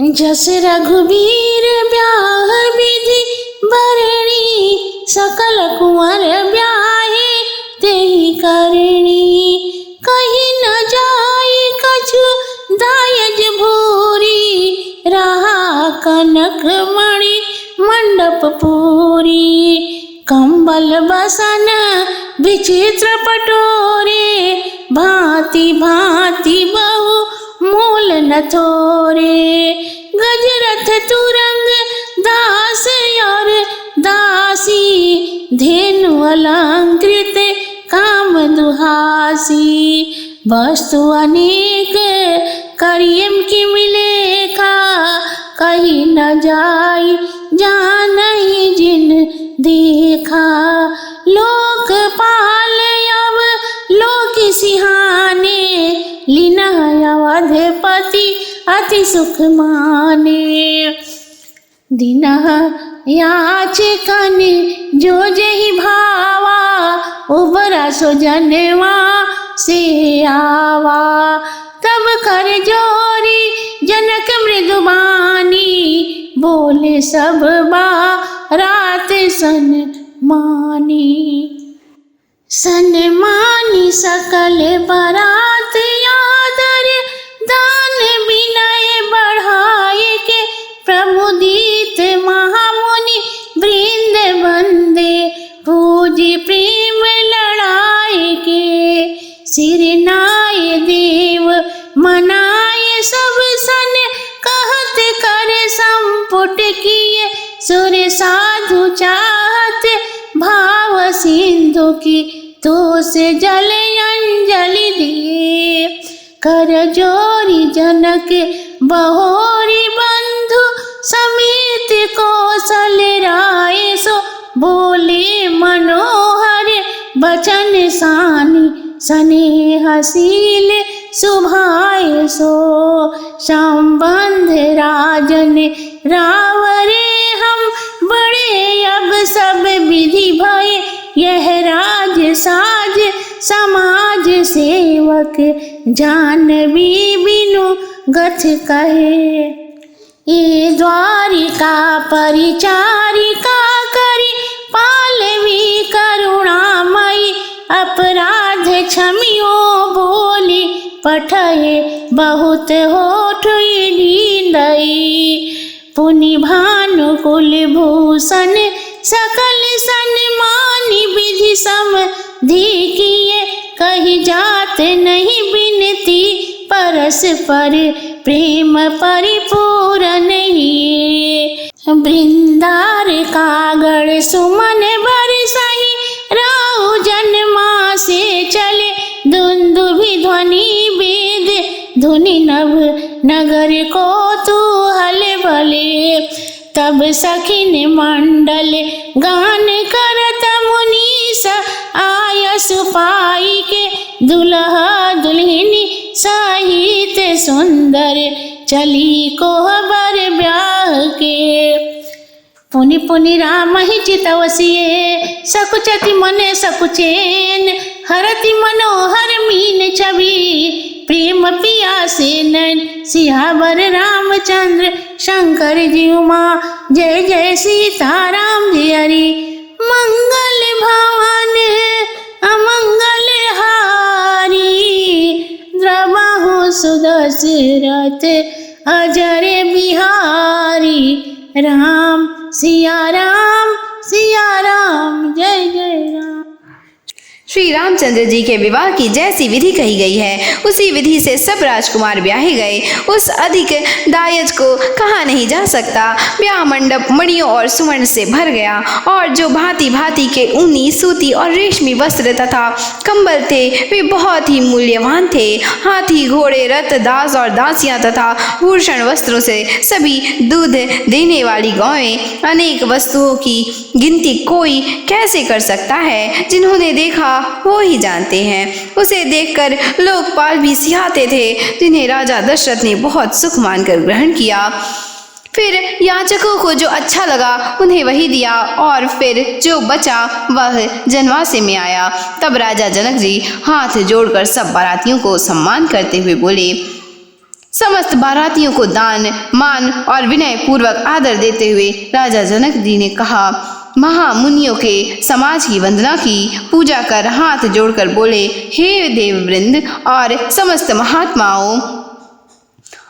जस रघुबीर ब्याह विधि बरणी, सकल कुंवर ब्याहे तेहि करणी। कहीं न जाई कछु दायज भूरी, रहा कनक मणि मंडप पूरी। कंबल बसन विचित्र पटोरे, भांति भांति बहु मूल न थोरे। गजरथ तुरंग दास और दासी, धेनु अलंकृत काम दुहासी। वस्तु अनेक करियम की मिलेखा, कहीं न जाई जानहि जिन देखा। लोकपाल अब लोक सिहाने, लीना अवधपति अति सुख माने। दीनः याचकन जो जहि भावा, उबरा सो जनवा से आवा। तब कर जोरी जनक मृदुबानी, बोले सब बारात सन मानी। सन्मानी सकल बारात आदर, दान विनय बढ़ाए के। प्रमुदित महामुनि वृंद वंदे, पूजी प्रेम लड़ाए के। सिर नाय देव मनाए सब सन, कहत कर संपुट किए। सुर साधु चाहत भाव सिंधु की, तो से जल अंजलि दिए। कर जोरी जनक बहोरी बंधु, समेत कौशल राय सो। बोले मनोहर बचन सानी, स्नेहशील सुभाए सो। संबंध राजन रावरे हम, बड़े अब सब विधि भय। यह राज साज समाज सेवक, जानवी बिनु गथ कहे। ये द्वारिका परिचारिका करी, पालवी करुणामयी। अपराध क्षमियो बोली, पठये बहुत होठ दीनई। पुनि भानुकुल भूषण सकल सन्मानी, विधि समधि किए। कही जात नहीं बिनती, परस्पर प्रेम परिपूर्ण ही। वृंदार कागड़ सुमन बरसहि, राहु जन्मा से चले। दुंदुभि ध्वनि वेद धुनि नभ, नगर को तूहल भले। तब सखिन मंडल गान करत, मुनीस आयस पाई के। दुल्हा दुल्हनी सहित सुंदर, चली कोहबर ब्याह के। पुनि पुनि राम ही चितवसिए, सकुचति मने सकुचेन। हरति मनोहर मीन छवि, प्रेम पियासे नैन। सियावर रामचंद्र शंकर जी उमा, जय जय सीताराम जी हरि। मंगल भवन अमंगल हारी, द्रवहु सुदशरथ अजर बिहारी। राम सिया राम, जय जय राम। श्री रामचंद्र जी के विवाह की जैसी विधि कही गई है, उसी विधि से सब राजकुमार ब्याहे गए। उस अधिक दायज को कहा नहीं जा सकता। ब्याह मंडप मणियों और सुवर्ण से भर गया, और जो भांति भांति के ऊनी, सूती और रेशमी वस्त्र तथा कंबल थे, वे बहुत ही मूल्यवान थे। हाथी, घोड़े, रथ, दास और दासियां तथा भूषण वस्त्रों से सभी दूध देने वाली गौएं, अनेक वस्तुओं की गिनती कोई कैसे कर सकता है। जिन्होंने देखा वो ही जानते हैं। उसे देखकर लोकपाल भी सिहाते थे, जिन्हें राजा दशरथ ने बहुत सुख मानकर ग्रहण किया। फिर याचकों को जो अच्छा लगा उन्हें वही दिया, और फिर जो बचा वह जनवासे में आया। तब राजा जनक जी हाथ जोड़कर सब बारातियों को सम्मान करते हुए बोले, समस्त बारातियों को दान मान और विनय पूर्वक आदर देते हुए राजा जनक जी ने कहा, महामुनियों के समाज की वंदना की, पूजा कर हाथ जोड़कर बोले, हे देववृंद और समस्त महात्माओं,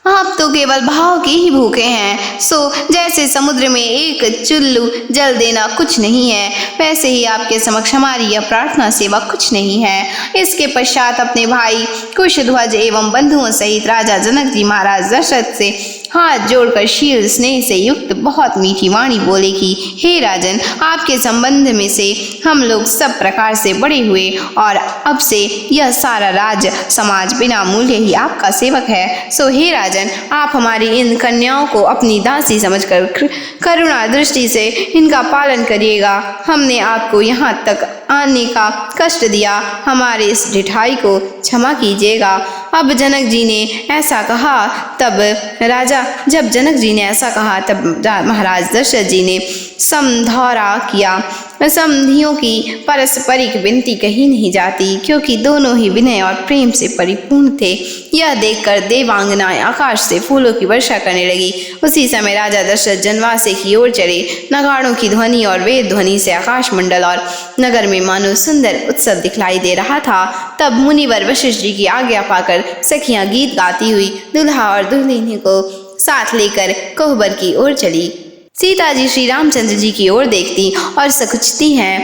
आप तो केवल भाव के ही भूखे हैं। सो जैसे समुद्र में एक चुल्लू जल देना कुछ नहीं है, वैसे ही आपके समक्ष हमारी यह प्रार्थना सेवा कुछ नहीं है। इसके पश्चात अपने भाई कुशध्वज एवं बंधुओं सहित राजा जनक जी महाराज दशरथ से हाथ जोड़कर शील स्नेह से युक्त बहुत मीठी वाणी बोले कि हे राजन, आपके संबंध में से हम लोग सब प्रकार से बड़े हुए और अब से यह सारा राज समाज बिना मूल्य ही आपका सेवक है। सो हे राजन, आप हमारी इन कन्याओं को अपनी दासी समझकर करुणा दृष्टि से इनका पालन करिएगा। हमने आपको यहाँ तक आने का कष्ट दिया, हमारे इस ढिठाई को क्षमा कीजिएगा। अब जनक जी ने ऐसा कहा जब जनक जी ने ऐसा कहा तब महाराज दशरथ जी ने समझौता किया। समधियों की पारस्परिक विनती कही नहीं जाती, क्योंकि दोनों ही विनय और प्रेम से परिपूर्ण थे। यह देखकर देवांगनाएं आकाश से फूलों की वर्षा करने लगी। उसी समय राजा दशरथ जनवासे की ओर चले। नगाड़ों की ध्वनि और वेद ध्वनि से आकाश मंडल और नगर में मानो सुंदर उत्सव दिखलाई दे रहा था। तब मुनिवर वशिष्ठ जी की आज्ञा पाकर सखियां गीत गाती हुई दुल्हा और दुल्हन को साथ लेकर कोहबर की ओर चली। सीता जी श्री रामचंद्र जी की ओर देखती और सकुचती हैं।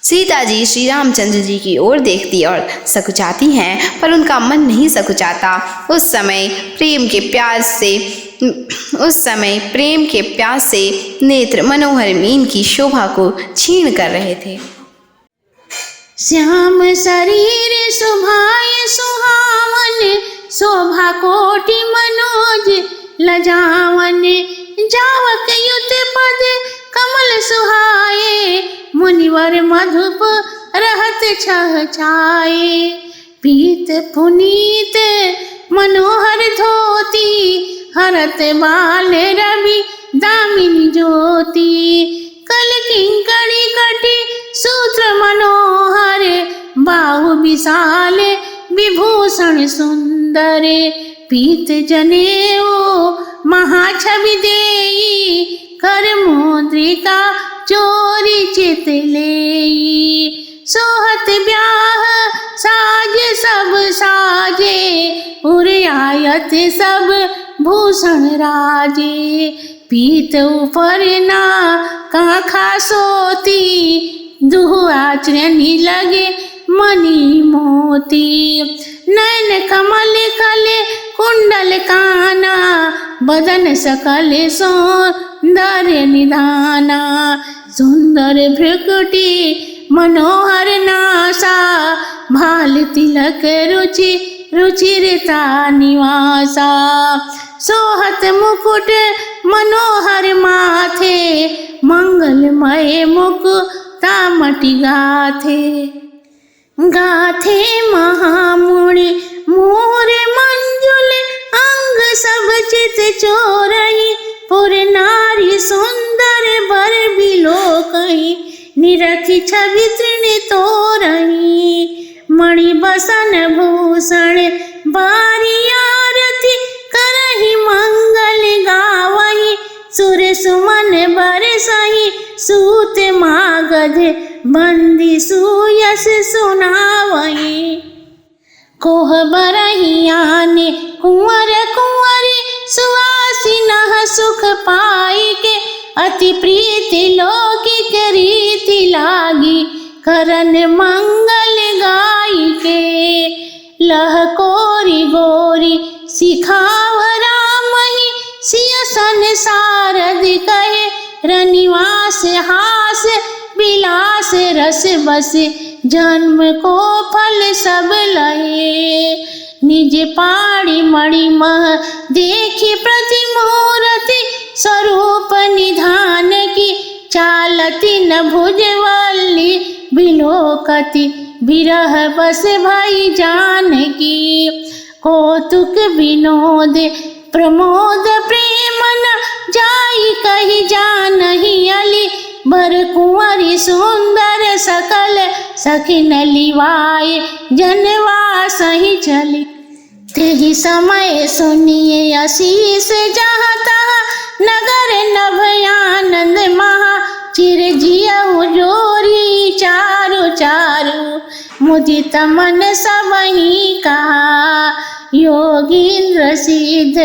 सीता जी श्री रामचंद्र जी की ओर देखती और सकुचाती हैं, पर उनका मन नहीं सकुचाता। उस समय प्रेम के प्यास से नेत्र मनोहर मीन की शोभा को छीन कर रहे थे। श्याम शरीर सुभाय सुहावन, शोभा कोटि मनोज लजावन, जावक युत पद कमल सुहाए, मुनिवर मधुप रहत छह छाए, पीत पुनीत मनोहर धोती, हरत बाल रवि दामिनी ज्योति, कल किंकड़ी कटी सूत्र मनोहर, बाहु विशाल विभूषण सुंदर, पीत जनेऊ महाछवि देई, कर मुद्रिका चोरी चित लेई, सोहत ब्याह साज सब साजे, उरियायत सब भूषण राजे, पीत ऊपर ना काखा सोती, दुहु आचरणी लगे मणि मोती, नयन कमल कले कुंडल काना, बदन सकल सौंदर्य निधाना, सुंदर भ्रुकुटी मनोहर नासा, भाल तिलक रुचि रुचिरता निवासा, सोहत मुकुट मनोहर माथे, मंगलमय मुकुता मटि गाथे, गाथे महामुनि मोर मंजुल, अंग सब चित चोरई, पुर नारी सुंदर बर बिलोकई, निरखी छवि तृण तोरई, मणि बसन भूषण बारी आरती, करहि मंगल गावही, सुर सुमन बरसहि, सूत मागध बंदी सुयस सुनावही, कोहबरहि आने कुंवर कुंवरी, सुवासिनः सुख पाई के, अति प्रीति लौकिक रीति लागी, करन मंगल गाई के, लह कोरी गोरी सिखाव रामहि, सिय संसारद कहे, रनिवास हास विलास रस बस, जन्म को फल सब लहे, निज पाड़ी मणि मह देखी प्रतिमूर्ति, स्वरूप निधान की चालती न भुजवल्ली, बिलोकति बिरह बस भई जानकी, कौतुक विनोद प्रमोद प्रेम न जाई कही जानहि अली, बर कुंवरी सुंदर सकल सखिन लिवाए, जनवास ही चली। तेहि समय सुनिए आशीष जहाँ तहाँ नगर नभयानंद महा चिर जियहु जोरी चारु चारु मुदित मन सबहि कहा योगींद्र सिद्ध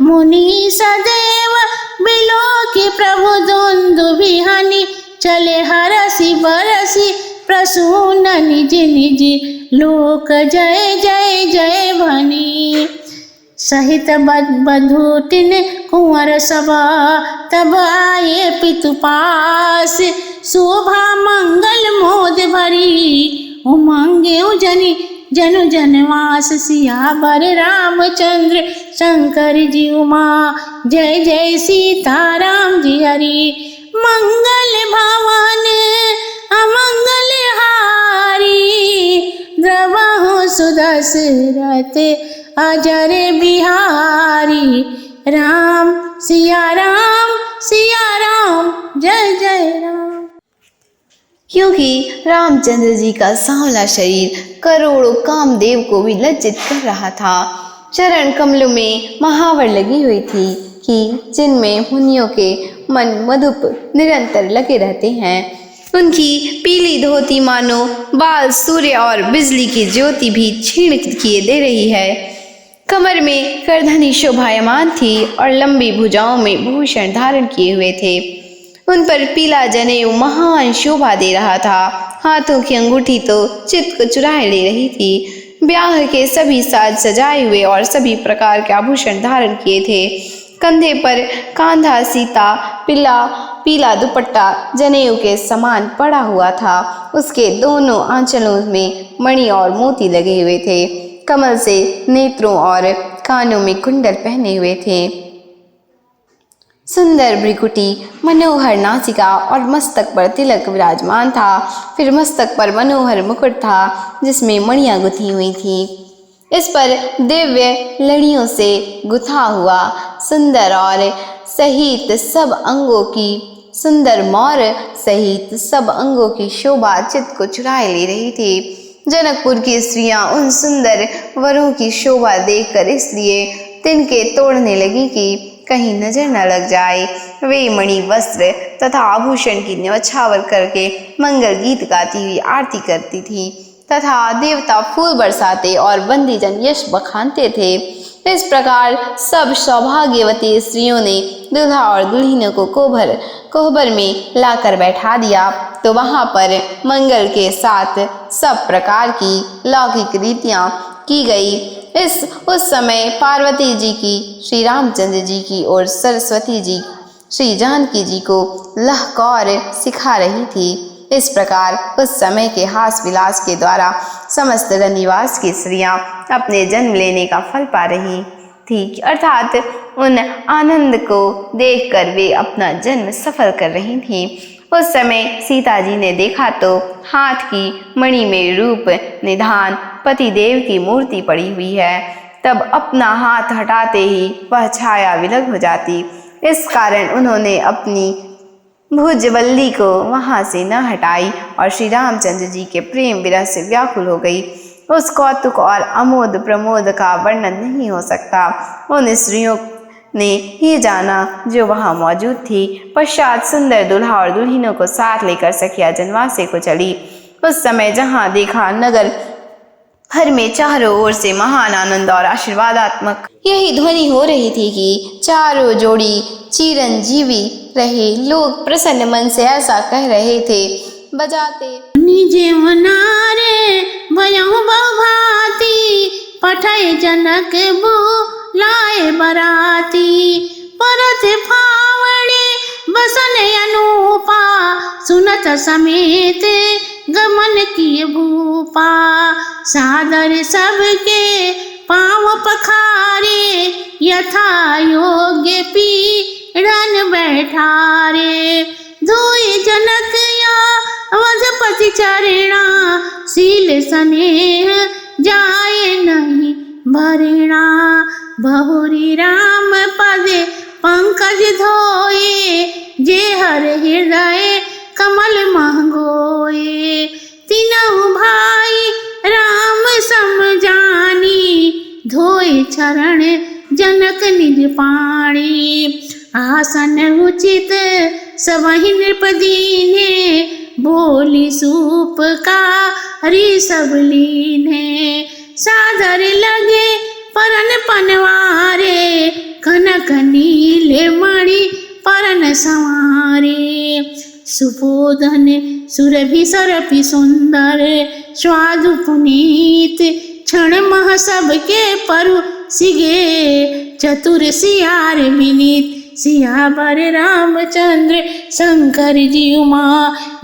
मुनि सदैव बिलोकी प्रभु दुंदुभिहनि चले हरसि बरसि प्रसून निज निज लोक जय जय जय भनी सहित बधूटिन कुंवर सभा तब आए पितु पास शोभा मंगल मोद भरी उमंगे उजनी जनु जनवास सियावर रामचंद्र शंकर जी उमा जय जय सीताराम जी हरि मंगल भवन अमंगल हारी द्रवहु सुदशरथ अजर बिहारी राम सिया राम जय जय राम। क्योंकि रामचंद्र जी का सांवला शरीर करोड़ों कामदेव को भी लज्जित कर रहा था। चरण कमलों में महावर लगी हुई थी कि जिनमें मुनियों के मन मधुप निरंतर लगे रहते हैं। उनकी पीली धोती मानो बाल सूर्य और बिजली की ज्योति भी क्षीण किए दे रही है। कमर में करधनी शोभायमान थी और लंबी भुजाओं में भूषण धारण किए हुए थे। उन पर पीला जनेऊ महान शोभा दे रहा था। हाथों की अंगूठी तो चित्त को चुराए ले रही थी। ब्याह के सभी साज सजाए हुए और सभी प्रकार के आभूषण धारण किए थे। कंधे पर कांधा सीता पीला दुपट्टा जनेऊ के समान पड़ा हुआ था। उसके दोनों आंचलों में मणि और मोती लगे हुए थे। कमल से नेत्रों और कानों में कुंडल पहने हुए थे। सुंदर भ्रिकुटी, मनोहर नासिका और मस्तक पर तिलक विराजमान था। फिर मस्तक पर मनोहर मुकुट था जिसमें मणियां गुथी हुई थी। इस पर दिव्य लड़ियों से गुथा हुआ सुंदर और सहित सब अंगों की सुंदर मौर सहित सब अंगों की शोभा चित्त को चुराए ले रही थी। जनकपुर की स्त्रियां उन सुंदर वरों की शोभा देखकर इसलिए तिनके तोड़ने लगी कि कहीं नजर न लग जाए। वे मणि वस्त्र तथा आभूषण की न्यौछावर करके मंगल गीत गाती हुई आरती करती थी तथा देवता फूल बरसाते और बंदीजन यश बखानते थे। इस प्रकार सब सौभाग्यवती स्त्रियों ने दूल्हा और दुल्हनों को कोहबर में लाकर बैठा दिया तो वहां पर मंगल के साथ सब प्रकार की लौकिक रीतियां की गई। उस समय पार्वती जी की श्री रामचंद्र जी की और सरस्वती जी श्री जानकी जी को लहकौर सिखा रही थी। इस प्रकार उस समय के हास विलास के द्वारा समस्त रनिवास की स्त्रियां अपने जन्म लेने का फल पा रही थी, अर्थात उन आनंद को देखकर वे अपना जन्म सफल कर रही थीं। उस समय सीता जी ने देखा तो हाथ की मणि में रूप निधान पतिदेव की मूर्ति पड़ी हुई है। तब अपना हाथ हटाते ही वह छाया विलग हो जाती। इस कारण उन्होंने अपनी भुजबल्ली को वहां से न हटाई और श्री रामचंद्र जी के प्रेम विरह से व्याकुल हो गई। उस कौतुक और अमोद प्रमोद का वर्णन नहीं हो सकता। उन स्त्रियों ने ये जाना जो वहां मौजूद थी। पश्चात सुंदर दूल्हा और दुल्हनों को साथ लेकर सखिया जनवासे को चली। उस समय जहां देखा नगर भर में चारों ओर से महान आनंद और आशीर्वादात्मक यही ध्वनि हो रही थी कि चारों जोड़ी चिरंजीवी रहे। लोग प्रसन्न मन से ऐसा कह रहे थे बजाते निजे नारे भयहु बहुभांति पठय जनक बुलाए बराती परत फावड़े बसन अनूपा सुनत समेत गमन किए भूपा सादर सबके पाँव पखारे यथा योग्य पीड़न बैठारे धोई जनक या वजपति चरणा सील स्नेह जाए नहीं भरणा बहुरी राम पदे पंकज धोए जे हर हृदय कमल महंगोए तीनों भाई राम समझानी धोए धोए चरण जनक निज पाणी। आसन उचित सबहि नृप दीन्हे, बोली सूप कारी सब लीन्हे। सादर लगे परन पनवारे, कनक नील मणि परन संवारे। सुबोधन सुरभि सरपि सुंदर, स्वादु पुनीत क्षण मह सबके परु सिगे। चतुर सियार विनीत सियावर रामचंद्र शंकर जी उमा।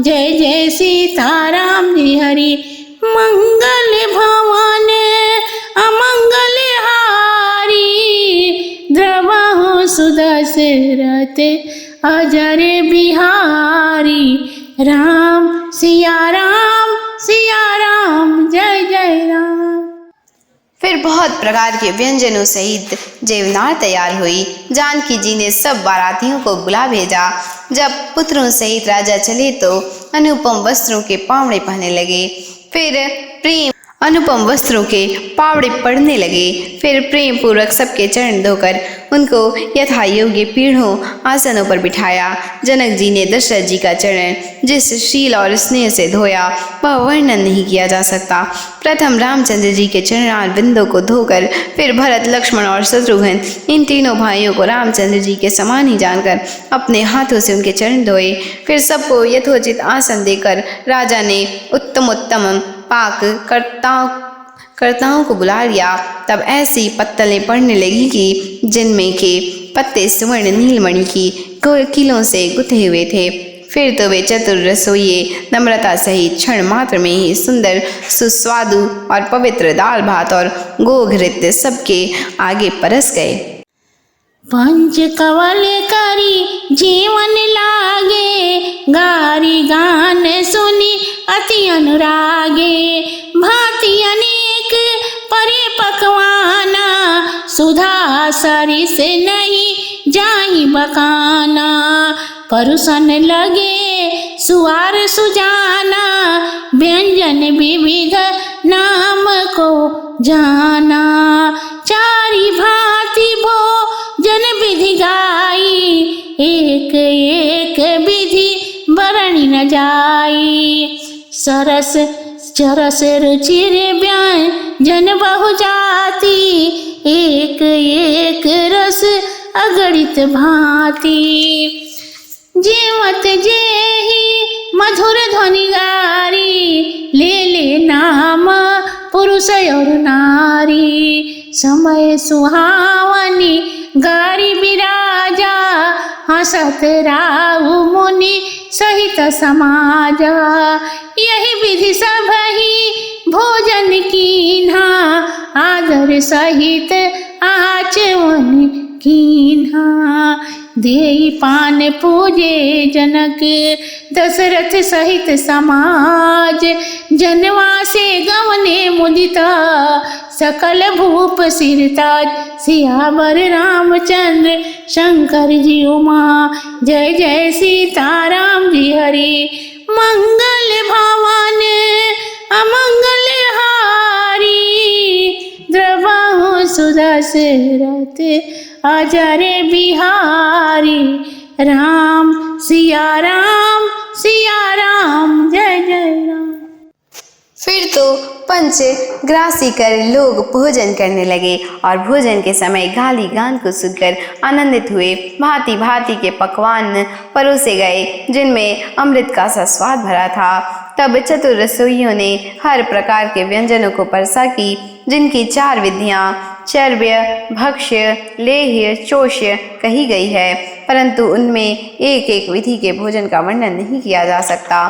जय जय सीताराम जी हरि। मंगल भवन अमंगल हारी, द्रवहु सुदशरथ अजर बिहारी। राम सिया राम जय जय राम। फिर बहुत प्रकार के व्यंजनों सहित जेवनार तैयार हुई। जानकी जी ने सब बारातियों को बुला भेजा। जब पुत्रों सहित राजा चले तो अनुपम वस्त्रों के पावड़े पहनने लगे। फिर प्रेम पूर्वक सबके चरण धोकर उनको यथा योग्य पीढ़ों आसनों पर बिठाया। जनक जी ने दशरथ जी का चरण जिस शील और स्नेह से धोया वह वर्णन नहीं किया जा सकता। प्रथम रामचंद्र जी के चरणार बिंदों को धोकर फिर भरत, लक्ष्मण और शत्रुघ्न इन तीनों भाइयों को रामचंद्र जी के समान ही जानकर अपने हाथों से उनके चरण धोए। फिर सबको यथोचित आसन देकर राजा ने उत्तम पाक कर्ताओं को बुला लिया। तब ऐसी पत्तलें पड़ने लगी कि जिनमें के पत्ते सुवर्ण नीलमणि की कीलों से गुथे हुए थे। फिर तो वे चतुर रसोइये नम्रता सहित क्षण मात्र में ही सुंदर सुस्वादु और पवित्र दाल भात और गोघृत सबके आगे परस गए। पंच कवल करी जीवन लागे, गारी गान सुनी अति अनुरागे। भांति अनेक परे पकवाना, सुधा सरिस नहीं जाहि बकाना। परुसन लगे सुआर सुजाना, व्यंजन विविध नाम को जाना। चारि भांति भोजन विधि गाई, एक एक विधि बरणी न जाई। सरस चरस रुचिर व्यंजन बहु जाति, एक एक रस अगणित भांति। जेवत जेहि मधुर ध्वनि गारी, ले नाम पुरुष और नारी। समय सुहावनी गारी बिराजा, हसत राहु मुनि सहित समाजा। यही विधि सबहि भोजन कीन्हा, आदर सहित आचमन कीन्हा। देई पान पूजे जनक दशरथ सहित समाज, जनवासे गवने मुदिता सकल भूप सिरताज। सियावर रामचंद्र शंकर जी उमा, जय जय सीताराम जी हरि। मंगल भवन अमंगल हारी, द्रवहु सुदशरथ अजर बिहारी। राम सिया राम जय जय राम। फिर तो पंच ग्रासी कर लोग भोजन करने लगे और भोजन के समय गाली गान को सुनकर आनंदित हुए। भांति भांति के पकवान परोसे गए जिनमें अमृत का सा स्वाद भरा था। तब चतुर रसोइयों ने हर प्रकार के व्यंजनों को परसा की, जिनकी 4 विधियां चर्व्य, भक्ष्य, लेह्य, चोष्य कही गई है, परंतु उनमें एक एक विधि के भोजन का वर्णन नहीं किया जा सकता।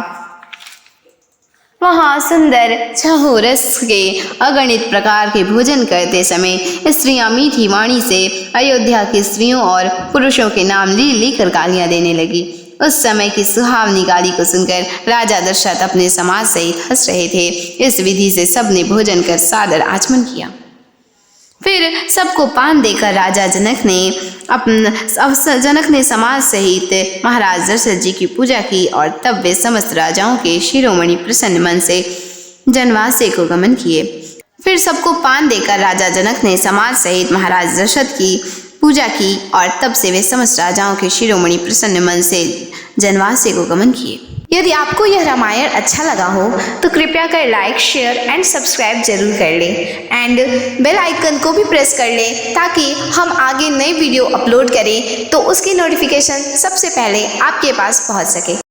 वहाँ सुंदर छहों रस के अगणित प्रकार के भोजन करते समय स्त्रियां मीठी वाणी से अयोध्या की स्त्रियों और पुरुषों के नाम ले लेकर गालियां देने लगी। उस समय की सुहावनी गाली को सुनकर राजा दशरथ अपने समाज सहित हंस रहे थे। इस विधि से सबने भोजन कर सादर आचमन किया। फिर सबको पान देकर राजा जनक ने समाज सहित महाराज दशरथ जी की पूजा की और तब वे समस्त राजाओं के शिरोमणि प्रसन्न मन से जनवासे को गमन किए। फिर सबको पान देकर राजा जनक ने समाज सहित महाराज दशरथ की पूजा की और तब से वे समस्त राजाओं के शिरोमणि प्रसन्न मन से जनवासी को गमन किए। यदि आपको यह रामायण अच्छा लगा हो तो कृपया कर लाइक, शेयर एंड सब्सक्राइब जरूर कर लें एंड बेल आइकन को भी प्रेस कर लें ताकि हम आगे नई वीडियो अपलोड करें तो उसकी नोटिफिकेशन सबसे पहले आपके पास पहुंच सके।